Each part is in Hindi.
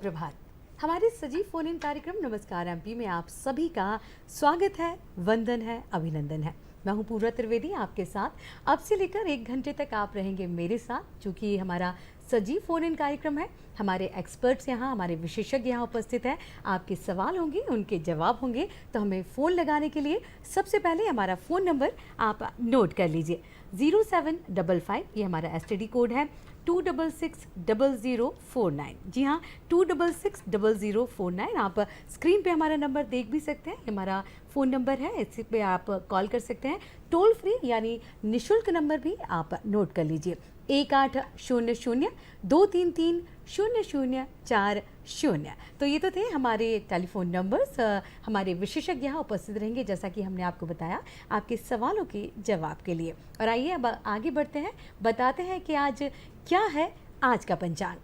सुप्रभात। हमारे सजीव फोन इन कार्यक्रम नमस्कार एमपी में आप सभी का स्वागत है, वंदन है, अभिनंदन है। मैं हूं पूर्वा त्रिवेदी, आपके साथ अब से लेकर 1 घंटे तक आप रहेंगे मेरे साथ, क्योंकि हमारा सजीव फोन इन कार्यक्रम है। हमारे एक्सपर्ट्स यहाँ, हमारे विशेषज्ञ यहाँ उपस्थित हैं। आपके सवाल होंगे, उनके जवाब होंगे, तो हमें फ़ोन लगाने के लिए सबसे पहले हमारा फ़ोन नंबर आप नोट कर लीजिए। 0755, ये हमारा एसटीडी कोड है, 2660049। जी हाँ, 2660049। आप स्क्रीन पे हमारा नंबर देख भी सकते हैं। हमारा फ़ोन नंबर है, इसी पे आप कॉल कर सकते हैं। टोल फ्री यानी निशुल्क नंबर भी आप नोट कर लीजिए, 1800-233-0040। तो ये तो थे हमारे टेलीफोन नंबर्स। हमारे विशेषज्ञ यहाँ उपस्थित रहेंगे, जैसा कि हमने आपको बताया, आपके सवालों के जवाब के लिए। और आइए अब आगे बढ़ते हैं, बताते हैं कि आज क्या है आज का पंचांग।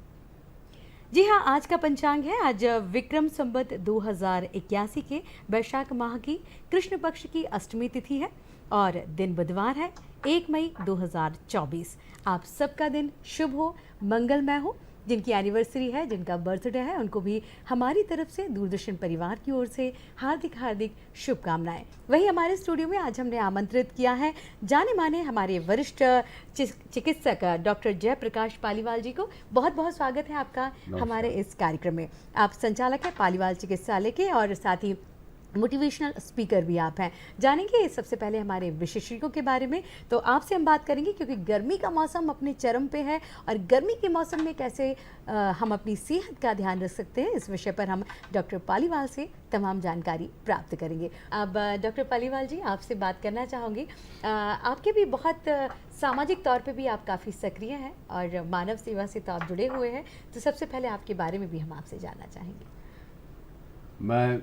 जी हाँ, आज का पंचांग है, आज विक्रम संवत 2081 के वैशाख माह की कृष्ण पक्ष की अष्टमी तिथि है और दिन बुधवार है, 1 मई 2024। आप सबका दिन शुभ हो, मंगलमय हो। जिनकी एनिवर्सरी है, जिनका बर्थडे है, उनको भी हमारी तरफ से, दूरदर्शन परिवार की ओर से हार्दिक हार्दिक शुभकामनाएं। वही हमारे स्टूडियो में आज हमने आमंत्रित किया है जाने माने हमारे वरिष्ठ चिकित्सक डॉक्टर जयप्रकाश पालीवाल जी को। बहुत बहुत स्वागत है आपका हमारे इस कार्यक्रम में। आप संचालक हैं पालीवाल चिकित्सालय के और साथ ही मोटिवेशनल स्पीकर भी आप हैं। जानेंगे सबसे पहले हमारे विशेषज्ञों के बारे में, तो आपसे हम बात करेंगे क्योंकि गर्मी का मौसम अपने चरम पे है और गर्मी के मौसम में कैसे हम अपनी सेहत का ध्यान रख सकते हैं, इस विषय पर हम डॉक्टर पालीवाल से तमाम जानकारी प्राप्त करेंगे। अब डॉक्टर पालीवाल जी, आपसे बात करना चाहूँगी। आपके भी बहुत सामाजिक तौर पे भी आप काफ़ी सक्रिय हैं और मानव सेवा से तो आप जुड़े हुए हैं, तो सबसे पहले आपके बारे में भी हम आपसे जानना चाहेंगे। मैं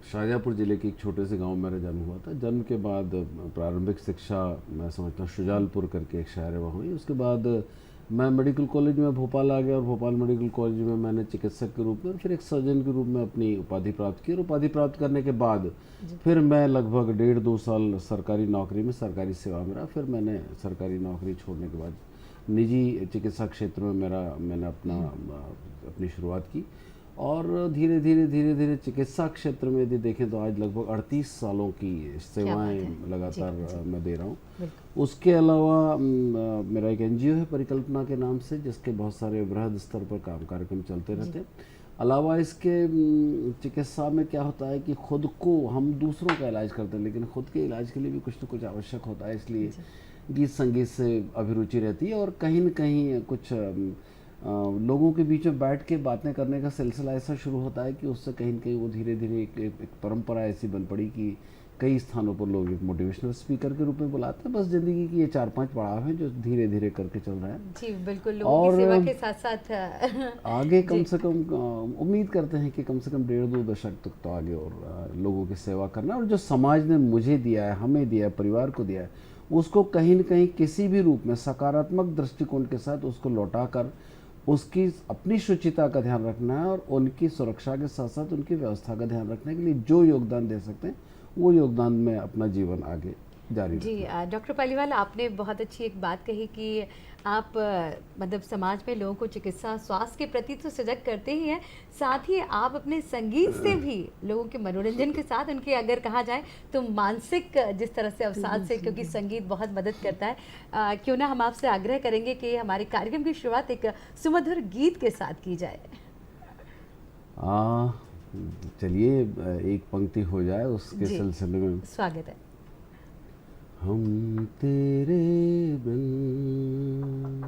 शाहजहाँपुर ज़िले के एक छोटे से गांव में मेरा जन्म हुआ था। जन्म के बाद प्रारंभिक शिक्षा मैं समझता हूँ शुजालपुर करके एक शहर है वहाँ हुई। उसके बाद मैं मेडिकल कॉलेज में भोपाल आ गया और भोपाल मेडिकल कॉलेज में मैंने चिकित्सक के रूप में और फिर एक सर्जन के रूप में अपनी उपाधि प्राप्त की। और उपाधि प्राप्त करने के बाद फिर मैं लगभग 1.5-2 साल सरकारी नौकरी में, सरकारी सेवा में रहा। फिर मैंने सरकारी नौकरी छोड़ने के बाद निजी चिकित्सा क्षेत्र में मैंने अपनी शुरुआत की और धीरे धीरे चिकित्सा क्षेत्र में यदि देखें तो आज लगभग 38 सालों की सेवाएं लगातार मैं दे रहा हूँ। उसके अलावा मेरा एक एनजीओ है परिकल्पना के नाम से, जिसके बहुत सारे बृहद स्तर पर कार्यक्रम चलते रहते हैं। अलावा इसके चिकित्सा में क्या होता है कि खुद को हम दूसरों का इलाज करते हैं, लेकिन खुद के इलाज के लिए भी कुछ न कुछ आवश्यक होता है। इसलिए गीत संगीत से अभिरुचि रहती है और कहीं न कहीं कुछ लोगों के बीच में बैठ के बातें करने का सिलसिला ऐसा शुरू होता है कि उससे कहीं न कहीं वो धीरे धीरे एक परंपरा ऐसी बन पड़ी कि कई स्थानों पर लोग एक मोटिवेशनल स्पीकर के रूप में बुलाते हैं। बस जिंदगी की ये 4-5 पड़ाव हैं जो धीरे धीरे करके चल रहे हैं। जी बिल्कुल, लोगों की सेवा के साथ साथ आगे कम से कम उम्मीद करते हैं कि कम से कम 1.5-2 दशक तक तो आगे और लोगों की सेवा करना, और जो समाज ने मुझे दिया है, हमें दिया है, परिवार को दिया है, उसको कहीं न कहीं किसी भी रूप में सकारात्मक दृष्टिकोण के साथ उसको लौटा कर उसकी अपनी शुचिता का ध्यान रखना है और उनकी सुरक्षा के साथ साथ उनकी व्यवस्था का ध्यान रखने के लिए जो योगदान दे सकते हैं वो योगदान में अपना जीवन आगे जारी जी। डॉक्टर पालीवाल, आपने बहुत अच्छी एक बात कही कि आप मतलब समाज में लोगों को चिकित्सा स्वास्थ्य के प्रति तो सजग करते ही हैं, साथ ही आप अपने संगीत से भी लोगों के मनोरंजन के साथ उनके, अगर कहा जाए तो मानसिक जिस तरह से अवसाद से, क्योंकि संगीत बहुत मदद करता है, क्यों ना हम आपसे आग्रह करेंगे कि हमारे कार्यक्रम की शुरुआत एक सुमधुर गीत के साथ की जाए। चलिए एक पंक्ति हो जाए उसके सिलसिले में। स्वागत है। हम तेरे बिन,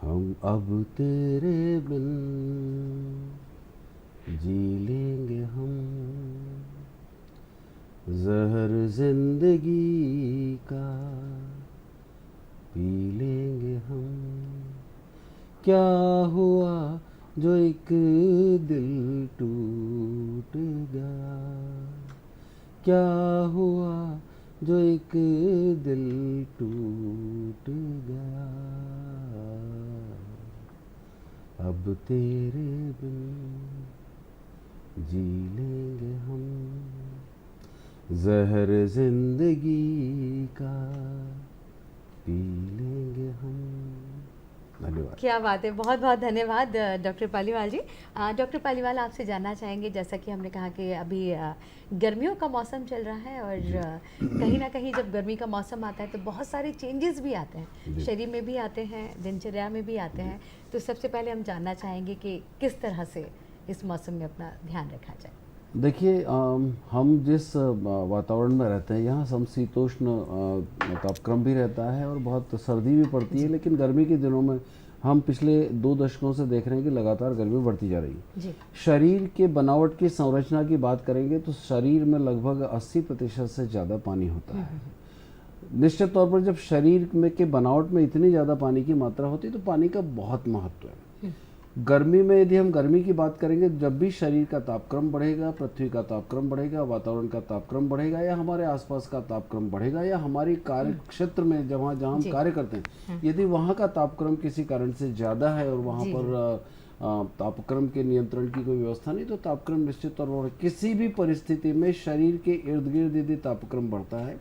हम अब तेरे बिन जी लेंगे हम, जहर जिंदगी का पी लेंगे हम। क्या हुआ जो एक दिल टूट गया, क्या हुआ जो एक दिल टूट गया, अब तेरे बिन जी लेंगे हम, जहर जिंदगी का पी लेंगे हम। धन्यवाद। क्या बात है, बहुत बहुत धन्यवाद डॉक्टर पालीवाल जी। डॉक्टर पालीवाल, आपसे जानना चाहेंगे, जैसा कि हमने कहा कि अभी गर्मियों का मौसम चल रहा है और कहीं ना कहीं जब गर्मी का मौसम आता है तो बहुत सारे चेंजेस भी आते हैं, शरीर में भी आते हैं, दिनचर्या में भी आते हैं। तो सबसे पहले हम जानना चाहेंगे कि किस तरह से इस मौसम में अपना ध्यान रखा जाए। देखिए, हम जिस वातावरण में रहते हैं यहाँ समशीतोष्ण तापक्रम भी रहता है और बहुत सर्दी भी पड़ती है, लेकिन गर्मी के दिनों में हम पिछले 2 दशकों से देख रहे हैं कि लगातार गर्मी बढ़ती जा रही है जी। शरीर के बनावट की संरचना की बात करेंगे तो शरीर में लगभग 80% से ज़्यादा पानी होता है। निश्चित तौर पर जब शरीर में के बनावट में इतनी ज़्यादा पानी की मात्रा होती है तो पानी का बहुत महत्व है। गर्मी में यदि हम गर्मी की बात करेंगे, जब भी शरीर का तापक्रम बढ़ेगा, पृथ्वी का तापक्रम बढ़ेगा, वातावरण का तापक्रम बढ़ेगा, या हमारे आसपास का तापक्रम बढ़ेगा, या हमारी कार्य क्षेत्र में जहाँ हम कार्य करते हैं यदि वहाँ का तापक्रम किसी कारण से ज़्यादा है और वहाँ पर तापक्रम के नियंत्रण की कोई व्यवस्था नहीं, तो तापक्रम निश्चित तौर पर किसी भी परिस्थिति में शरीर के इर्द गिर्द यदि तापक्रम बढ़ता है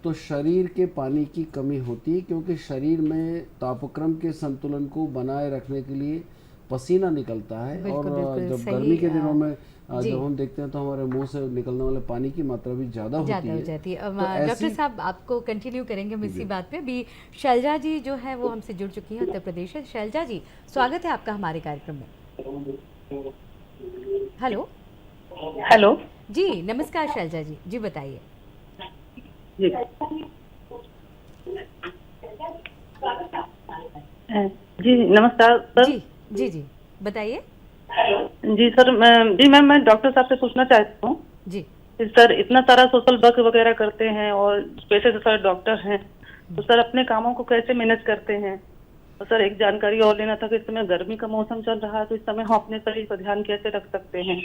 तो शरीर के पानी की कमी होती है, क्योंकि शरीर में तापक्रम के संतुलन को बनाए रखने के लिए पसीना निकलता है। बिल्कुल, और जब गर्मी के दिनों में जब हम देखते हैं तो हमारे मुंह से निकलने वाले पानी की मात्रा भी ज़्यादा होती है। डॉक्टर साहब, आपको कंटिन्यू करेंगे हम इसी बात पे भी। शैलजा जी जो है वो हमसे जुड़ चुकी हैं, उत्तर प्रदेश से। शैलजा जी, स्वागत है आपका हमारे कार्यक्रम में। हेलो हेलो जी, नमस्कार शैलजा जी, जी बताइए। जी नमस्कार सर। जी जी बताइए। जी सर, मैं डॉक्टर साहब से पूछना चाहती हूँ जी सर, इतना सारा सोशल वर्क वगैरह करते हैं और पैसे से सर डॉक्टर हैं, तो सर अपने कामों को कैसे मैनेज करते हैं? तो सर एक जानकारी और लेना था कि इस समय गर्मी का मौसम चल रहा है, तो इस समय हम अपने शरीर पर ध्यान कैसे रख सकते हैं?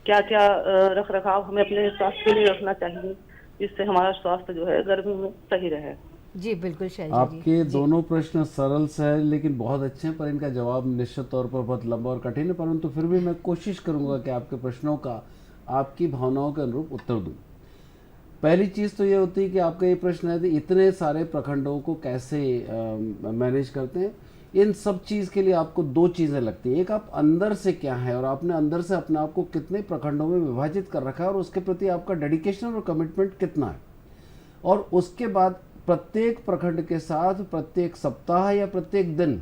क्या क्या रख रखाव हमें अपने स्वास्थ्य के लिए रखना चाहिए जिससे हमारा स्वास्थ्य जो है गर्मी में सही रहे? जी बिल्कुल शैलजा जी। आपके दोनों प्रश्न सरल से हैं लेकिन बहुत अच्छे हैं, पर इनका जवाब निश्चित तौर पर बहुत लंबा और कठिन है, परंतु फिर भी मैं कोशिश करूंगा कि आपके प्रश्नों का आपकी भावनाओं के अनुरूप उत्तर दूं। पहली चीज़ तो ये होती है कि आपका ये प्रश्न है कि इतने सारे प्रखंडों को कैसे मैनेज करते हैं। इन सब चीज़ के लिए आपको 2 चीज़ें लगती हैं। एक, आप अंदर से क्या है और आपने अंदर से अपने आप को कितने प्रखंडों में विभाजित कर रखा है और उसके प्रति आपका डेडिकेशन और कमिटमेंट कितना है। और उसके बाद प्रत्येक प्रखंड के साथ प्रत्येक सप्ताह या प्रत्येक दिन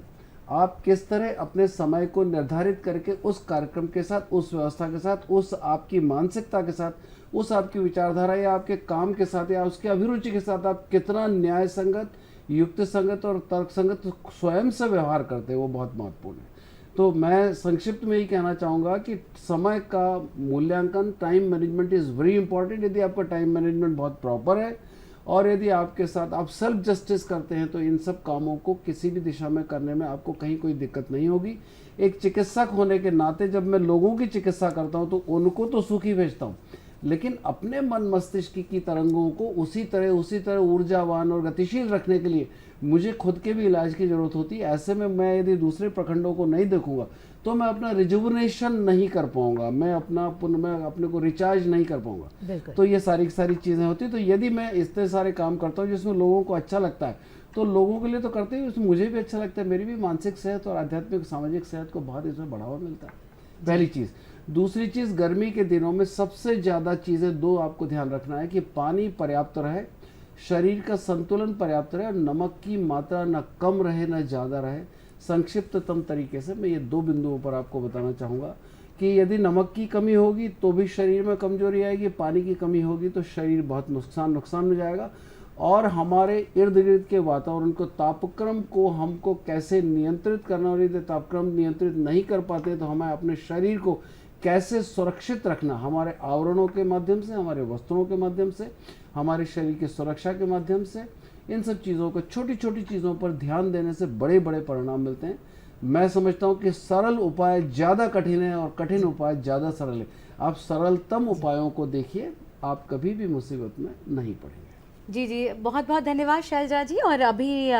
आप किस तरह अपने समय को निर्धारित करके उस कार्यक्रम के साथ, उस व्यवस्था के साथ, उस आपकी मानसिकता के साथ, उस आपकी विचारधारा या आपके काम के साथ या उसकी अभिरुचि के साथ आप कितना न्याय संगत, युक्त संगत और तर्क संगत स्वयं से व्यवहार करते हैं, वो बहुत महत्वपूर्ण है। तो मैं संक्षिप्त में ही कहना चाहूँगा कि समय का मूल्यांकन, time management is very important. यदि आपका टाइम मैनेजमेंट बहुत प्रॉपर है और यदि आपके साथ आप सेल्फ जस्टिस करते हैं तो इन सब कामों को किसी भी दिशा में करने में आपको कहीं कोई दिक्कत नहीं होगी। एक चिकित्सक होने के नाते जब मैं लोगों की चिकित्सा करता हूं तो उनको तो सुखी भेजता हूं, लेकिन अपने मन मस्तिष्क की तरंगों को उसी तरह ऊर्जावान और गतिशील रखने के लिए मुझे खुद के भी इलाज की ज़रूरत होती है। ऐसे में मैं यदि दूसरे प्रखंडों को नहीं देखूंगा तो मैं अपना रिजुवनेशन नहीं कर पाऊंगा, मैं अपने को रिचार्ज नहीं कर पाऊंगा। तो ये सारी चीज़ें होती हैं। तो यदि मैं इतने सारे काम करता हूँ जिसमें लोगों को अच्छा लगता है तो लोगों के लिए तो करते ही, उसमें मुझे भी अच्छा लगता है, मेरी भी मानसिक सेहत और आध्यात्मिक सामाजिक सेहत को बहुत इसमें बढ़ावा मिलता है। पहली चीज़। दूसरी चीज़, गर्मी के दिनों में सबसे ज़्यादा चीज़ें 2 आपको ध्यान रखना है कि पानी पर्याप्त रहे, शरीर का संतुलन पर्याप्त रहे और नमक की मात्रा न कम रहे न ज़्यादा रहे। संक्षिप्ततम तरीके से मैं ये 2 बिंदुओं पर आपको बताना चाहूँगा कि यदि नमक की कमी होगी तो भी शरीर में कमजोरी आएगी, पानी की कमी होगी तो शरीर बहुत नुकसान हो जाएगा। और हमारे इर्द गिर्द के वातावरण को, तापक्रम को हमको कैसे नियंत्रित करना, और यदि तापक्रम नियंत्रित नहीं कर पाते तो हमें अपने शरीर को कैसे सुरक्षित रखना, हमारे आवरणों के माध्यम से, हमारे वस्त्रों के माध्यम से, हमारे शरीर की सुरक्षा के माध्यम से, इन सब चीज़ों को, छोटी छोटी चीज़ों पर ध्यान देने से बड़े बड़े परिणाम मिलते हैं। मैं समझता हूँ कि सरल उपाय ज़्यादा कठिन है और कठिन उपाय ज़्यादा सरल है। आप सरलतम उपायों को देखिए, आप कभी भी मुसीबत में नहीं पड़ेंगे। जी जी, बहुत बहुत धन्यवाद शैलजा जी। और अभी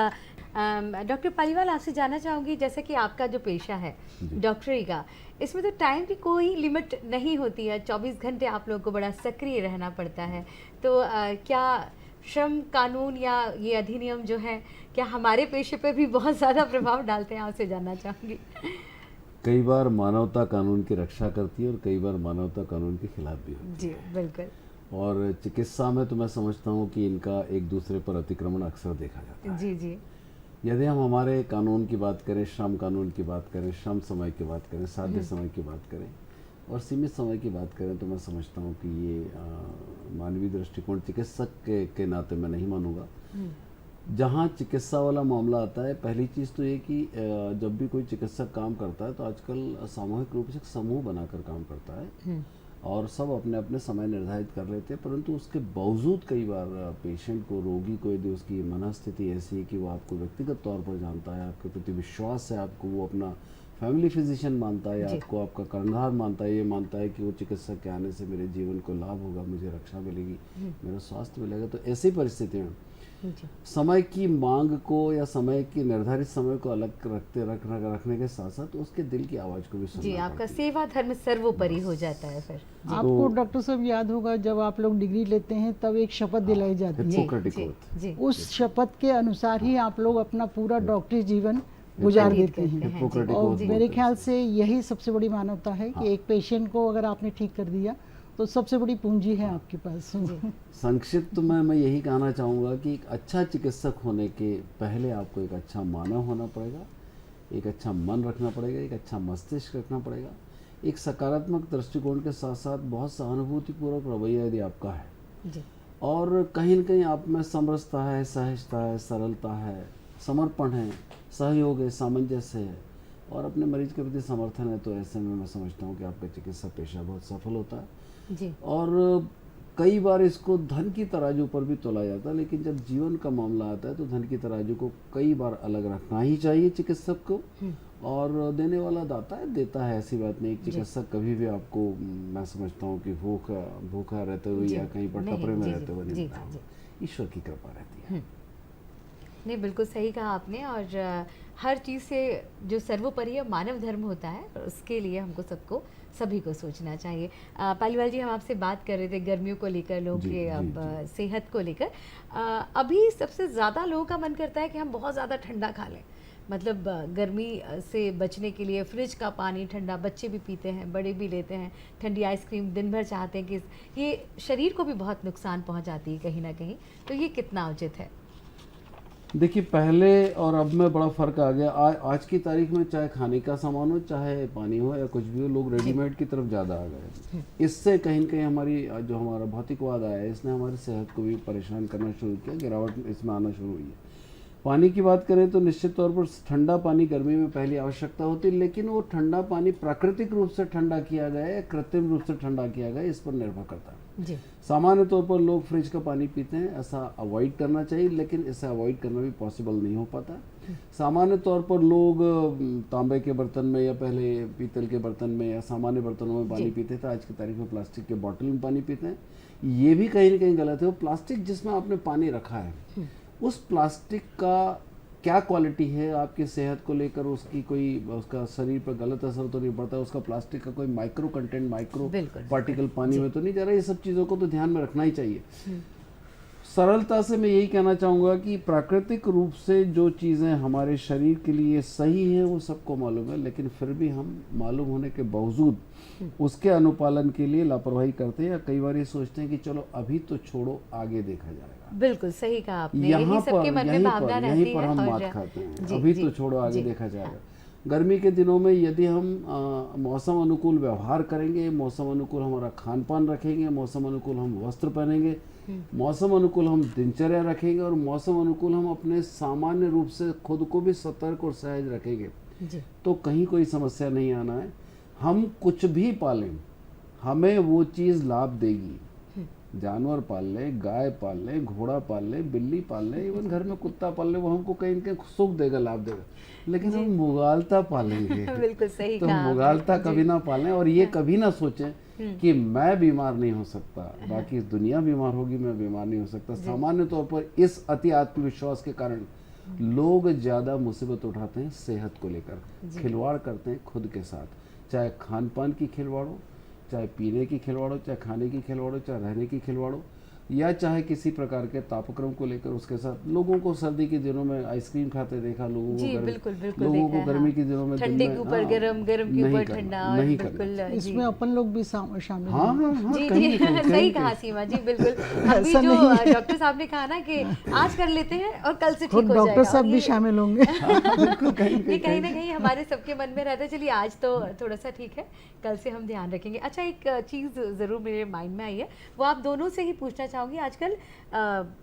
डॉक्टर पालीवाल, आपसे जानना चाहूँगी, जैसे कि आपका जो पेशा है डॉक्टरी का, इसमें तो टाइम की कोई लिमिट नहीं होती है, 24 घंटे आप लोगों को बड़ा सक्रिय रहना पड़ता है। तो क्या श्रम कानून या ये अधिनियम जो है क्या हमारे पेशे पर भी बहुत ज़्यादा प्रभाव डालते हैं, आपसे जानना चाहूँगी। कई बार मानवता कानून की रक्षा करती है और कई बार मानवता कानून के खिलाफ भी होती जी बिल्कुल। है। और चिकित्सा में तो मैं समझता हूँ कि इनका एक दूसरे पर अतिक्रमण अक्सर देखा जाता है। जी जी यदि हम हमारे कानून की बात करें, श्रम कानून की बात करें, श्रम समय की बात करें, साध्य समय की बात करें और सीमित समय की बात करें, तो मैं समझता हूँ कि ये मानवीय दृष्टिकोण चिकित्सक के नाते मैं नहीं मानूंगा। जहाँ चिकित्सा वाला मामला आता है, पहली चीज़ तो ये कि जब भी कोई चिकित्सक काम करता है तो आजकल सामूहिक रूप से एक समूह बनाकर काम करता है और सब अपने अपने समय निर्धारित कर लेते हैं, परंतु उसके बावजूद कई बार पेशेंट को, रोगी को, यदि उसकी मनस्थिति ऐसी है कि वो आपको व्यक्तिगत तौर पर जानता है, आपके प्रति विश्वास है, आपको वो अपना फैमिली फिजिशियन मानता है, आपको आपका कर्णधार मानता है, ये मानता है कि वो चिकित्सक के आने से मेरे जीवन को लाभ होगा, मुझे रक्षा मिलेगी, मेरा स्वास्थ्य मिलेगा, तो ऐसी परिस्थिति में समय की मांग को या समय की निर्धारित समय को अलग रखने के साथ साथ उसके दिल की आवाज़ को भी सुनना जी, आपका पड़ती है। सेवा धर्म सर्वोपरि हो जाता है फिर। आपको डॉक्टर साहब याद होगा जब आप लोग डिग्री लेते हैं तब एक शपथ दिलाई जाती है। हिप्पोक्रेटिक जी ओथ। जी उस शपथ के अनुसार ही आप लोग अपना पूरा डॉक्टरी जीवन गुजार व्यतीत देते करते हैं। हैं। हिप्पोक्रेटिक और ओथ मेरे बोलते हैं ख्याल इसे। से यही सबसे बड़ी मानवता है कि एक पेशेंट को अगर आपने ठीक कर दिया तो सबसे बड़ी पूंजी है आपके पास। संक्षिप्त में मैं यही कहना चाहूँगा कि एक अच्छा चिकित्सक होने के पहले आपको एक अच्छा मानव होना पड़ेगा, एक अच्छा मन रखना पड़ेगा, एक अच्छा मस्तिष्क रखना पड़ेगा, एक सकारात्मक दृष्टिकोण के साथ साथ बहुत सहानुभूतिपूर्वक रवैया यदि आपका है जी और कहीं न कहीं आप में समरसता है, सहजता है, सरलता है, समर्पण है, सहयोग है, सामंजस्य है और अपने मरीज के प्रति समर्थन है, तो ऐसे में मैं समझता हूँ कि आपका चिकित्सा पेशा बहुत सफल होता है। जी और कई बार इसको धन की तराजू पर भी तोला जाता है, लेकिन जब जीवन का मामला आता है तो धन की तराजू को कई बार अलग रखना ही चाहिए चिकित्सक को। और देने वाला दाता है, देता है, ऐसी बात नहीं। एक चिकित्सक कभी भी आपको, मैं समझता हूँ कि भूखा रहते हुए या कहीं पर नहीं, टपरे में जी, रहते हुए जी, नहीं जी, मिलता जी। होगा। ईश्वर की कृपा रहती है। नहीं, बिल्कुल सही कहा आपने। और हर चीज़ से जो सर्वोपरि है मानव धर्म होता है, और उसके लिए हमको सभी को सोचना चाहिए। पालीवाल जी, हम आपसे बात कर रहे थे गर्मियों को लेकर, लोगों जी, के जी, अब सेहत को लेकर। अभी सबसे ज़्यादा लोगों का मन करता है कि हम बहुत ज़्यादा ठंडा खा लें, मतलब गर्मी से बचने के लिए फ्रिज का पानी ठंडा, बच्चे भी पीते हैं, बड़े भी लेते हैं, ठंडी आइसक्रीम दिन भर चाहते हैं कि ये शरीर को भी बहुत नुकसान पहुंचाती है कहीं ना कहीं, तो ये कितना उचित है? देखिए, पहले और अब में बड़ा फ़र्क आ गया। आज की तारीख में चाहे खाने का सामान हो, चाहे पानी हो या कुछ भी हो, लोग रेडीमेड की तरफ ज़्यादा आ गए। इससे कहीं न कहीं हमारी जो हमारा भौतिकवाद आया है, इसने हमारी सेहत को भी परेशान करना शुरू किया, गिरावट इसमें आना शुरू हुई है। पानी की बात करें तो निश्चित तौर पर ठंडा पानी गर्मी में पहली आवश्यकता होती है, लेकिन वो ठंडा पानी प्राकृतिक रूप से ठंडा किया गया या कृत्रिम रूप से ठंडा किया गया, इस पर निर्भर करता है। जी सामान्य तौर पर लोग फ्रिज का पानी पीते हैं, ऐसा अवॉइड करना चाहिए, लेकिन इसे अवॉइड करना भी पॉसिबल नहीं हो पाता। सामान्य तौर पर लोग तांबे के बर्तन में या पहले पीतल के बर्तन में या सामान्य बर्तनों में पानी पीते थे, आज की तारीख में प्लास्टिक के बॉटल में पानी पीते हैं। ये भी कहीं ना कहीं गलत है। वो प्लास्टिक जिसमें आपने पानी रखा है, उस प्लास्टिक का क्या क्वालिटी है आपकी सेहत को लेकर, उसकी कोई, उसका शरीर पर गलत असर तो नहीं पड़ता, उसका प्लास्टिक का कोई माइक्रो कंटेंट, माइक्रो बिल्कुल। पार्टिकल पानी में तो नहीं जा रहा। ये सब चीज़ों को तो ध्यान में रखना ही चाहिए। सरलता से मैं यही कहना चाहूँगा कि प्राकृतिक रूप से जो चीज़ें हमारे शरीर के लिए सही हैं वो सबको मालूम है, लेकिन फिर भी हम मालूम होने के बावजूद उसके अनुपालन के लिए लापरवाही करते हैं या कई बार ये सोचते हैं कि चलो अभी तो छोड़ो, आगे देखा जाएगा। बिल्कुल सही कहा आपने। यहाँ यही सबके पर मन में यहीं भावना पर रहती यहीं पर है। हम और मात खाते हैं, जी, अभी जी, तो छोड़ो, आगे जी, देखा जाएगा। गर्मी के दिनों में यदि हम मौसम अनुकूल व्यवहार करेंगे, मौसम अनुकूल हमारा खान पान रखेंगे, मौसम अनुकूल हम वस्त्र पहनेंगे, मौसम अनुकूल हम दिनचर्या रखेंगे और मौसम अनुकूल हम अपने सामान्य रूप से खुद को भी सतर्क और सहज रखेंगे, जी तो कहीं कोई समस्या नहीं आना है। हम कुछ भी पालें, हमें वो चीज़ लाभ देगी। जानवर पाल लें, गाय पाल लें, घोड़ा पाल लें, बिल्ली पाल लें, इवन घर में कुत्ता पाल लें, वो हमको कहीं न कहीं सुख देगा, लाभ देगा। लेकिन हम मुगालता पालेंगे बिल्कुल सही तो कहा आपने। मुगालता कभी ना पालें और ये कभी ना सोचें कि मैं बीमार नहीं हो सकता, बाकी दुनिया बीमार होगी, मैं बीमार नहीं हो सकता। सामान्य तौर पर इस अति आत्मविश्वास के कारण लोग ज़्यादा मुसीबत उठाते हैं सेहत को लेकर, खिलवाड़ करते हैं खुद के साथ, चाहे खान पान की खिलवाड़ हो, चाहे पीने की खिलवाड़ हो, चाहे खाने की खिलवाड़ हो, चाहे रहने की खिलवाड़ हो। या चाहे किसी प्रकार के तापक्रम को लेकर उसके साथ लोगों को सर्दी के दिनों में आइसक्रीम खाते देखा, लोगों को जी बिल्कुल बिल्कुल लोगों देखा को है, गर्मी हाँ। के दिनों में ठंडे के ऊपर गरम, गरम के ऊपर ठंडा, और नहीं बिल्कुल करना। जी इसमें अपन लोग भी शामिल हाँ हैं। हाँ हाँ, जी कहीं जी ना कहीं, सही कहीं कहा कहीं। सीमा जी, बिल्कुल हम भी ऐसा जो नहीं। डॉक्टर साहब ने कहा ना कि आज कर लेते हैं और कल से खुद ठीक हो जाएगा, डॉक्टर साहब और भी ये शामिल होंगे। बिल्कुल कहीं ये कहीं ना कहीं कहीं हमारे सबके मन में रहता है, चलिए आज तो थोड़ा सा ठीक है, कल से हम ध्यान रखेंगे। अच्छा, एक चीज़ ज़रूर मेरे माइंड में आई है, वो आप दोनों से ही पूछना चाहूँगी। आजकल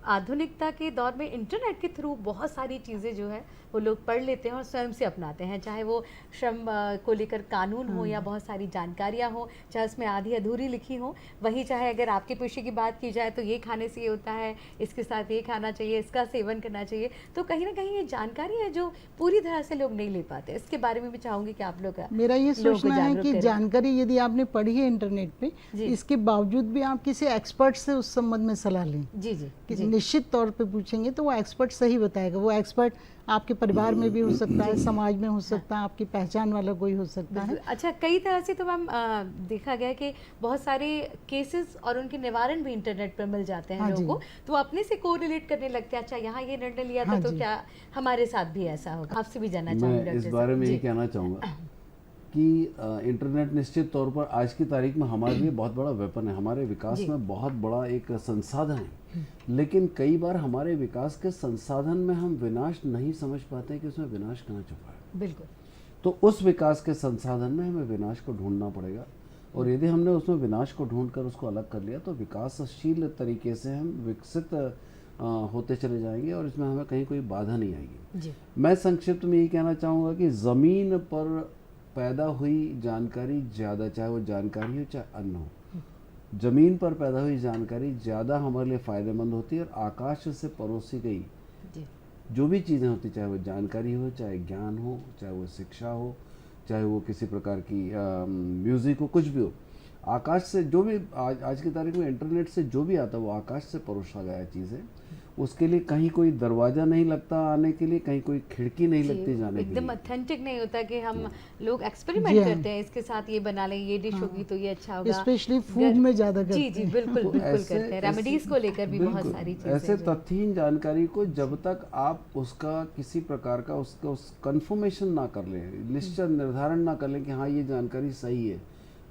आधुनिकता के दौर में इंटरनेट के थ्रू बहुत सारी चीज़ें जो है वो लोग पढ़ लेते हैं और स्वयं से अपनाते हैं, चाहे वो श्रम को लेकर कानून हो या बहुत सारी जानकारियाँ हो, चाहे उसमें आधी अधूरी लिखी हो। वहीं चाहे अगर आपके पेशे की बात की जाए तो ये खाने से ये होता है, इसके साथ ये खाना चाहिए, इसका सेवन करना चाहिए, तो कहीं ना कहीं ये जानकारी है जो पूरी तरह से लोग नहीं ले पाते। इसके बारे में भी चाहूँगी कि आप लोग मेरा ये लोगों को सोचना है जागरूक कि करें। जानकारी यदि आपने पढ़ी है इंटरनेट पे, जी। इसके बावजूद भी आप किसी एक्सपर्ट से उस संबंध में सलाह लें। जी जी कि जी निश्चित तौर पे पूछेंगे तो वो एक्सपर्ट सही बताएगा। वो एक्सपर्ट आपके परिवार में भी हो सकता है, समाज में हो सकता है, आपकी पहचान वाला कोई हो सकता है। बिल्कुल। अच्छा, कई तरह से तो मैम देखा गया है कि बहुत सारे केसेस और उनके निवारण भी इंटरनेट पर मिल जाते हैं हाँ लोगों जी। को, तो वो अपने से कोरिलेट करने लगते हैं, अच्छा यहाँ ये निर्णय लिया था हाँ तो जी। क्या हमारे साथ भी ऐसा होगा। आपसे भी जानना चाहूँगी मैं इस डॉक्टर बारे साहब। में जी। ये कहना चाहूँगा कि इंटरनेट निश्चित तौर पर आज की तारीख में हमारे लिए बहुत बड़ा वेपन है, हमारे विकास जी। में बहुत बड़ा एक संसाधन है। लेकिन कई बार हमारे विकास के संसाधन में हम विनाश नहीं समझ पाते कि उसमें विनाश कहाँ छुपा है। बिल्कुल तो उस विकास के संसाधन में हमें विनाश को ढूंढना पड़ेगा, और यदि हमने उसमें विनाश को ढूंढकर उसको अलग कर लिया तो विकासशील तरीके से हम विकसित होते चले जाएंगे और इसमें हमें कहीं कोई बाधा नहीं आएगी। जी मैं संक्षिप्त में यही कहना चाहूँगा कि ज़मीन पर पैदा हुई जानकारी ज़्यादा, चाहे वो जानकारी हो चाहे अन्न हो, ज़मीन पर पैदा हुई जानकारी ज़्यादा हमारे लिए फ़ायदेमंद होती है। और आकाश से परोसी गई जी जो भी चीज़ें होती, चाहे वो जानकारी हो, चाहे ज्ञान हो, चाहे वो शिक्षा हो, चाहे वो किसी प्रकार की म्यूज़िक हो, कुछ भी हो, आकाश से जो भी आज की तारीख में इंटरनेट से जो भी आता है वो आकाश से परोसा गया चीज़ है। उसके लिए कहीं कोई दरवाज़ा नहीं लगता आने के लिए, कहीं कोई खिड़की नहीं लगती जाने के एकदम लिए। ऑथेंटिक नहीं होता कि हम लोग एक्सपेरिमेंट जी हाँ। करते हैं, इसके साथ ये बना लें, ये डिश होगी तो ये अच्छा होगा। स्पेशली फूड में ज़्यादा करते जी जी हैं। बिल्कुल तो बिल्कुल ऐसे- करते हैं, रेमेडीज को लेकर भी बहुत बिल्कुल, सारी चीजें ऐसे जो- तथ्यहीन जानकारी को जब तक आप उसका किसी प्रकार का उसका उस कंफर्मेशन ना कर लें, निश्चय निर्धारण ना कर लें कि हाँ ये जानकारी सही है,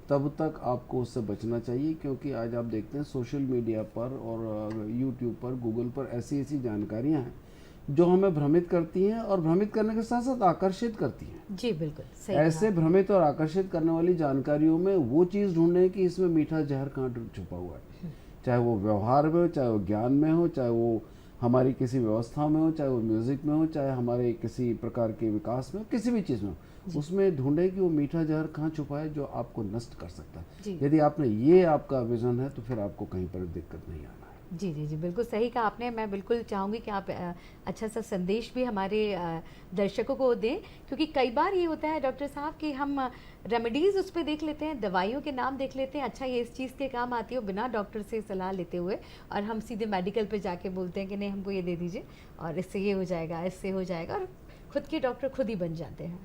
तब तक आपको उससे बचना चाहिए। क्योंकि आज आप देखते हैं सोशल मीडिया पर और यूट्यूब पर, गूगल पर ऐसी ऐसी जानकारियाँ हैं जो हमें भ्रमित करती हैं और भ्रमित करने के साथ साथ आकर्षित करती हैं। जी बिल्कुल सही ऐसे भ्रमित और आकर्षित करने वाली जानकारियों में वो चीज़ ढूंढें कि इसमें मीठा जहर कहाँ छुपा हुआ है, चाहे वो व्यवहार में हो, चाहे वो ज्ञान में हो, चाहे वो हमारी किसी व्यवस्था में हो, चाहे वो म्यूज़िक में हो, चाहे हमारे किसी प्रकार के विकास में हो, किसी भी चीज़ में हो, उसमें ढूंढें कि वो मीठा जहर कहाँ छुपा है जो आपको नष्ट कर सकता जी। है। यदि आपने ये आपका विजन है तो फिर आपको कहीं पर दिक्कत नहीं आना है। जी जी जी बिल्कुल सही कहा आपने। मैं बिल्कुल चाहूँगी कि आप अच्छा सा संदेश भी हमारे दर्शकों को दें, क्योंकि कई बार ये होता है डॉक्टर साहब कि हम रेमेडीज़ उस पर देख लेते हैं, दवाइयों के नाम देख लेते हैं, अच्छा ये इस चीज़ के काम आती हो, बिना डॉक्टर से सलाह लेते हुए, और हम सीधे मेडिकल पे जाके बोलते हैं कि नहीं हमको ये दे दीजिए और इससे ये हो जाएगा, इससे हो जाएगा, और खुद के डॉक्टर खुद ही बन जाते हैं।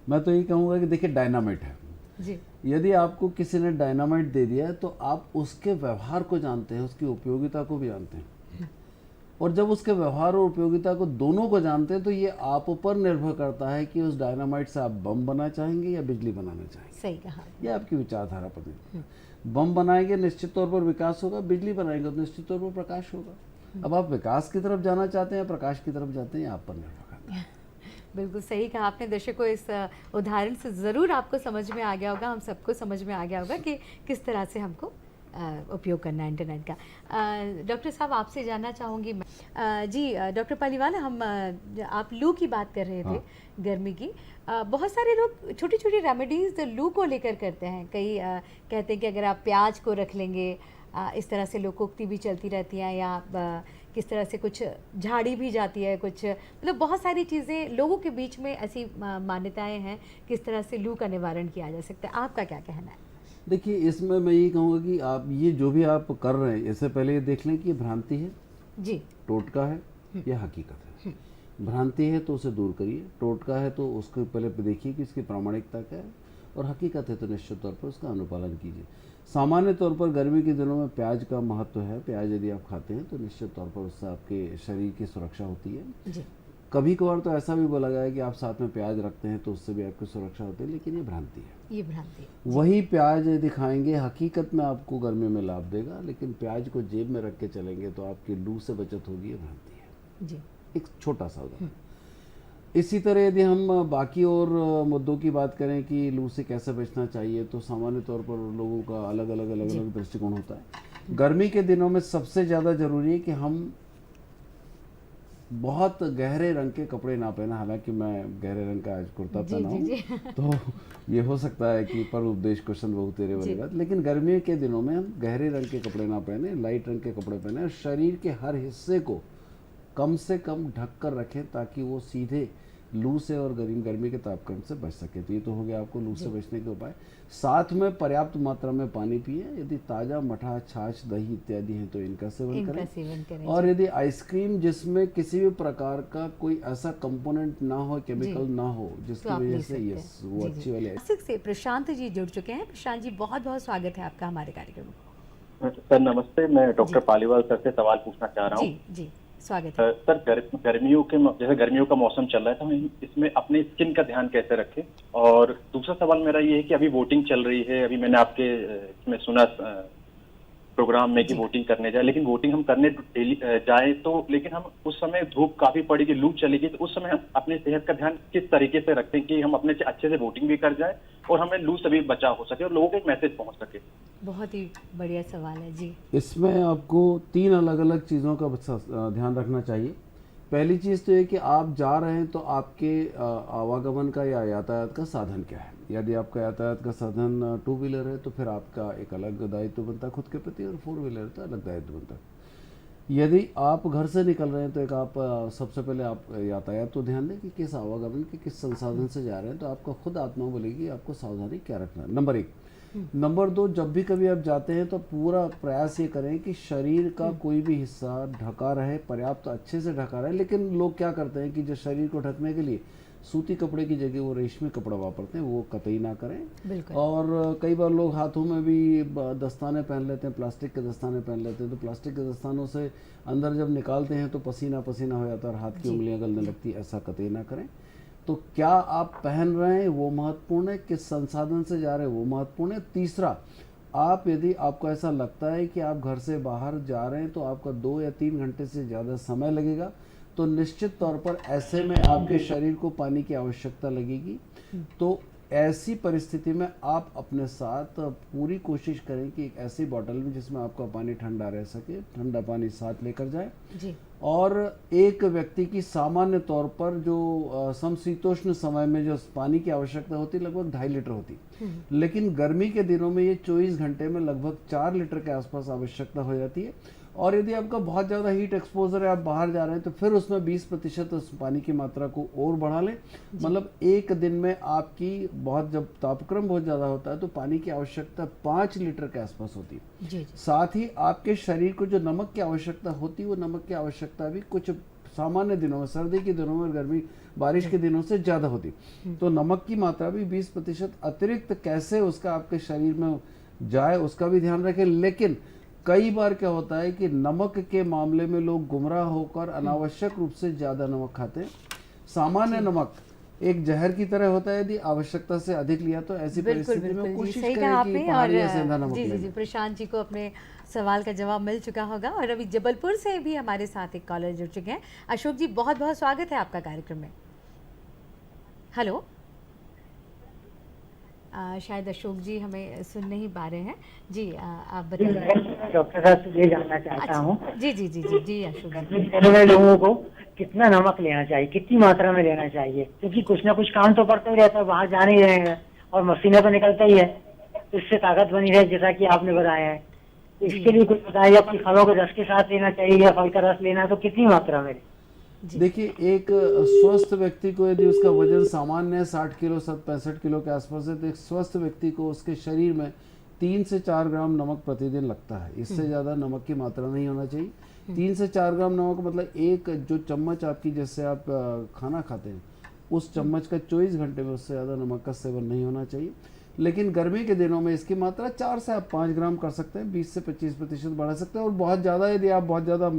मैं तो ये कहूँगा कि देखिए डायनामाइट है, जी यदि आपको किसी ने डायनामाइट दे दिया है तो आप उसके व्यवहार को जानते हैं, उसकी उपयोगिता को भी जानते हैं, और जब उसके व्यवहार और उपयोगिता को दोनों को जानते हैं तो ये आप पर निर्भर करता है कि उस डायनामाइट से आप बम बनाना चाहेंगे या बिजली बनाना चाहेंगे। सही कहा। ये आपकी विचारधारा पर निर्भर। बम बनाएंगे निश्चित तौर पर विकास होगा, बिजली बनाएंगे तो निश्चित तौर पर प्रकाश होगा। अब आप विकास की तरफ जाना चाहते हैं या प्रकाश की तरफ जाते हैं, आप पर निर्भर करता है। बिल्कुल सही कहा आपने। दर्शकों, इस उदाहरण से ज़रूर आपको समझ में आ गया होगा, हम सबको समझ में आ गया होगा कि किस तरह से हमको उपयोग करना है इंटरनेट का। डॉक्टर साहब, आपसे जानना चाहूँगी मैं, जी डॉक्टर पालीवाल, हम आप लू की बात कर रहे थे, हाँ। गर्मी की। बहुत सारे लोग छोटी छोटी रेमेडीज़ लू को लेकर करते हैं। कई कहते हैं कि अगर आप प्याज को रख लेंगे, इस तरह से लोकोक्ति भी चलती रहती हैं, या किस तरह से कुछ झाड़ी भी जाती है, कुछ मतलब बहुत सारी चीज़ें लोगों के बीच में ऐसी मान्यताएं हैं किस तरह से लू का निवारण किया जा सकता है। आपका क्या कहना है? देखिए, इसमें मैं ये कहूँगा कि आप ये जो भी आप कर रहे हैं, इससे पहले ये देख लें कि ये भ्रांति है, जी टोटका है या हकीकत है। भ्रांति है तो उसे दूर करिए, टोटका है तो उसको पहले देखिए कि इसकी प्रामाणिकता क्या है, और हकीकत है तो निश्चित तौर पर उसका अनुपालन कीजिए। सामान्य तौर पर गर्मी के दिनों में प्याज का महत्व है। प्याज यदि आप खाते हैं तो निश्चित तौर पर उससे आपके शरीर की सुरक्षा होती है। जी कभी कभार तो ऐसा भी बोला गया है कि आप साथ में प्याज रखते हैं तो उससे भी आपकी सुरक्षा होती है, लेकिन ये भ्रांति है। ये भ्रांति है। वही प्याज यदि खाएंगे हकीकत में आपको गर्मी में लाभ देगा, लेकिन प्याज को जेब में रख के चलेंगे तो आपकी लू से बचत होगी, ये भ्रांति है। जी एक छोटा सा उदाहरण। इसी तरह यदि हम बाकी और मुद्दों की बात करें कि लू से कैसे बचना चाहिए, तो सामान्य तौर पर लोगों का अलग अलग दृष्टिकोण होता है। गर्मी के दिनों में सबसे ज़्यादा ज़रूरी है कि हम बहुत गहरे रंग के कपड़े ना पहना। हालांकि मैं गहरे रंग का आज कुर्ता पहना हूँ तो ये हो सकता है कि पर उपदेश क्वेश्चन बहुत तेरे वाली बात, लेकिन गर्मी के दिनों में हम गहरे रंग के कपड़े ना पहने, लाइट रंग के कपड़े पहने और शरीर के हर हिस्से को कम से कम ढक कर रखें ताकि वो सीधे लू से और गर्मी के तापक्रम से बच सके। तो ये तो हो गया आपको लू से बचने के उपाय। साथ में पर्याप्त मात्रा में पानी पिए। यदि ताज़ा मठा, छाछ, दही इत्यादि हैं तो इनका सेवन करें। और यदि आइसक्रीम जिसमें किसी भी प्रकार का कोई ऐसा कंपोनेंट ना हो, केमिकल ना हो, जिसकी वजह से यस वो अच्छी वाली नासिक से प्रशांत जी जुड़ चुके हैं। प्रशांत जी बहुत बहुत स्वागत है आपका हमारे कार्यक्रम में। सर नमस्ते, मैं डॉक्टर पालीवाल सर से सवाल पूछना चाह रहा हूँ। जी स्वागत है। सर गर्मियों के जैसे गर्मियों का मौसम चल रहा है तो हम इसमें अपने स्किन का ध्यान कैसे रखें? और दूसरा सवाल मेरा ये है कि अभी वोटिंग चल रही है, अभी मैंने आपके इसमें सुना प्रोग्राम में कि वोटिंग करने जाए, लेकिन वोटिंग हम करने डेली जाए तो लेकिन हम उस समय धूप काफी पड़ेगी, लू चलेगी, तो उस समय हम अपनी सेहत का ध्यान किस तरीके से रखते हैं कि हम अपने से अच्छे से वोटिंग भी कर जाए और हमें लू से भी बचाव हो सके और लोगों को एक मैसेज पहुंच सके? बहुत ही बढ़िया सवाल है जी। इसमें आपको 3 अलग अलग चीज़ों का ध्यान रखना चाहिए। पहली चीज़ तो ये कि आप जा रहे हैं तो आपके आवागमन का या यातायात का साधन क्या है। यदि आपका यातायात का साधन 2 व्हीलर है तो फिर आपका एक अलग दायित्व बनता है खुद के प्रति, और 4 व्हीलर तो अलग दायित्व बनता है। यदि आप घर से निकल रहे हैं तो एक आप सबसे पहले आप यातायात तो ध्यान दें कि किस आवागमन के किस संसाधन से जा रहे हैं, तो आपका खुद आत्मा बोलेगी आपको सावधानी क्या रखना है, नंबर 1। नंबर 2, जब भी कभी आप जाते हैं तो पूरा प्रयास ये करें कि शरीर का कोई भी हिस्सा ढका रहे, पर्याप्त अच्छे से ढका रहे। लेकिन लोग क्या करते हैं कि जो शरीर को ढकने के लिए सूती कपड़े की जगह वो रेशमी कपड़ा वापरते हैं, वो कतई ना करें। और कई बार लोग हाथों में भी दस्ताने पहन लेते हैं, प्लास्टिक के दस्ताने पहन लेते हैं, तो प्लास्टिक के दस्तानों से अंदर जब निकालते हैं तो पसीना पसीना हो जाता है और हाथ की उंगलियां गलने लगती है, ऐसा कतई ना करें। तो क्या आप पहन रहे हैं वो महत्वपूर्ण है, किस संसाधन से जा रहे हैं वो महत्वपूर्ण है। तीसरा, आप यदि आपको ऐसा लगता है कि आप घर से बाहर जा रहे हैं तो आपका 2 या 3 घंटे से ज़्यादा समय लगेगा, तो निश्चित तौर पर ऐसे में आपके शरीर को पानी की आवश्यकता लगेगी। तो ऐसी परिस्थिति में आप अपने साथ पूरी कोशिश करें कि एक ऐसी बोतल में जिसमें आपका पानी ठंडा रह सके, ठंडा पानी साथ लेकर जाएं। जी। और एक व्यक्ति की सामान्य तौर पर जो समशीतोष्ण समय में जो पानी की आवश्यकता होती है लगभग 2.5 लीटर होती, लेकिन गर्मी के दिनों में ये 24 घंटे में लगभग 4 लीटर के आसपास आवश्यकता हो जाती है। और यदि आपका बहुत ज़्यादा हीट एक्सपोजर है, आप बाहर जा रहे हैं, तो फिर उसमें 20% उस पानी की मात्रा को और बढ़ा लें। मतलब एक दिन में आपकी जब तापक्रम बहुत ज़्यादा होता है तो पानी की आवश्यकता 5 लीटर के आसपास होती है। जी। साथ ही आपके शरीर को जो नमक की आवश्यकता होती है वो नमक की आवश्यकता भी कुछ सामान्य दिनों में, सर्दी के दिनों में, गर्मी बारिश के दिनों से ज़्यादा होती, तो नमक की मात्रा भी 20% अतिरिक्त कैसे उसका आपके शरीर में जाए उसका भी ध्यान रखें। लेकिन कई बार क्या होता है कि नमक के मामले में लोग गुमराह होकर अनावश्यक रूप से ज़्यादा नमक खाते हैं। सामान्य नमक एक जहर की तरह होता है, यदि आवश्यकता से अधिक लिया तो ऐसी परिस्थिति में कोशिश करें कि पहाड़ी या सेंधा नमक लें। जी, प्रशांत जी को अपने सवाल का जवाब मिल चुका होगा। और अभी जबलपुर से भी हमारे साथ एक कॉलर जुड़ चुके हैं। अशोक जी बहुत बहुत स्वागत है आपका कार्यक्रम में। हेलो, शायद अशोक जी हमें सुन नहीं पा रहे हैं। जी आप बताइए। डॉक्टर साहब से ये जानना चाहता हूँ जी जी जी जी जी अशोक जी, गर्मी में लोगों को कितना नमक लेना चाहिए, कितनी मात्रा में लेना चाहिए? क्योंकि कुछ ना कुछ काम तो पड़ता ही रहता है, बाहर जा नहीं रहे हैं और मसीना तो निकलता ही है, तो इससे ताकत बनी रहे जैसा कि आपने बताया है। तो इसके लिए कुछ बताया, कोई फलों के रस के साथ लेना चाहिए या फल का रस लेना, तो कितनी मात्रा में? देखिए, एक स्वस्थ व्यक्ति को यदि उसका वजन सामान्य है 60 किलो 65 किलो के आसपास है, तो एक स्वस्थ व्यक्ति को उसके शरीर में 3 से 4 ग्राम नमक प्रतिदिन लगता है। इससे ज़्यादा नमक की मात्रा नहीं होना चाहिए। 3 से 4 ग्राम नमक मतलब एक जो चम्मच आपकी, जैसे आप खाना खाते हैं उस चम्मच का 24 घंटे में उससे ज़्यादा नमक का सेवन नहीं होना चाहिए। लेकिन गर्मी के दिनों में इसकी मात्रा 4 से आप 5 ग्राम कर सकते हैं, 20 से 25% बढ़ा सकते हैं। और बहुत ज़्यादा यदि आप बहुत ज़्यादा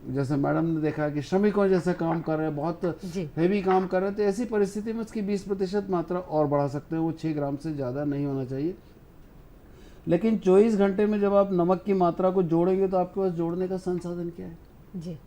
जैसे मैडम ने देखा कि श्रमिकों जैसे काम कर रहे हैं, बहुत जी। हेवी काम कर रहे हैं, तो ऐसी परिस्थिति में उसकी 20% मात्रा और बढ़ा सकते हैं। वो 6 ग्राम से ज़्यादा नहीं होना चाहिए। लेकिन 24 घंटे में जब आप नमक की मात्रा को जोड़ेंगे तो आपके पास जोड़ने का संसाधन क्या है? जी।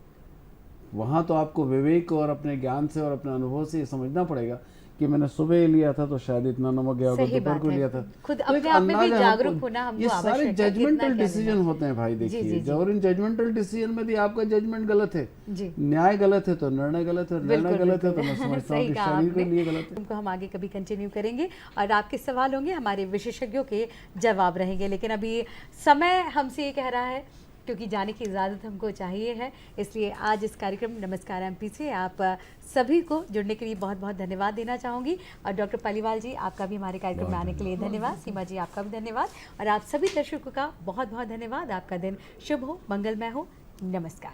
वहाँ तो आपको विवेक और अपने ज्ञान से और अपने अनुभव से ये समझना पड़ेगा कि मैंने सुबह लिया था तो शायद इतना नमक गया होगा, सही दोपहर बात को है। लिया था। खुद तो अपने एक आप में भी अंदाजा जागरूक हमको- होना हमको ये आवश्यक सारे है, कितना जजमेंटल क्या डिसीजन लेना। होते हैं भाई। जी, जी, देखिए जी। और इन जजमेंटल डिसीजन में भी आपका जजमेंट गलत है, जी। न्याय गलत है तो निर्णय गलत है, निर्णय बिल्कुल, गलत है तो बिल्कुल। मैं समझता हूँ सही कि कहा शरीर के आपने। लिए गलत है। उनको हम आगे कभी कंटिन्यू करेंगे और आपके सवाल होंगे, हमारे विशेषज्ञों के जवाब रहेंगे। लेकिन अभी समय हमसे ये कह रहा है क्योंकि जाने की इजाज़त हमको चाहिए है, इसलिए आज इस कार्यक्रम नमस्कार एमपी से आप सभी को जुड़ने के लिए बहुत बहुत धन्यवाद देना चाहूँगी। और डॉक्टर पालीवाल जी, आपका भी हमारे कार्यक्रम में आने के लिए धन्यवाद। सीमा जी, आपका भी धन्यवाद। और आप सभी दर्शकों का बहुत बहुत धन्यवाद। आपका दिन शुभ हो, मंगलमय हो। नमस्कार।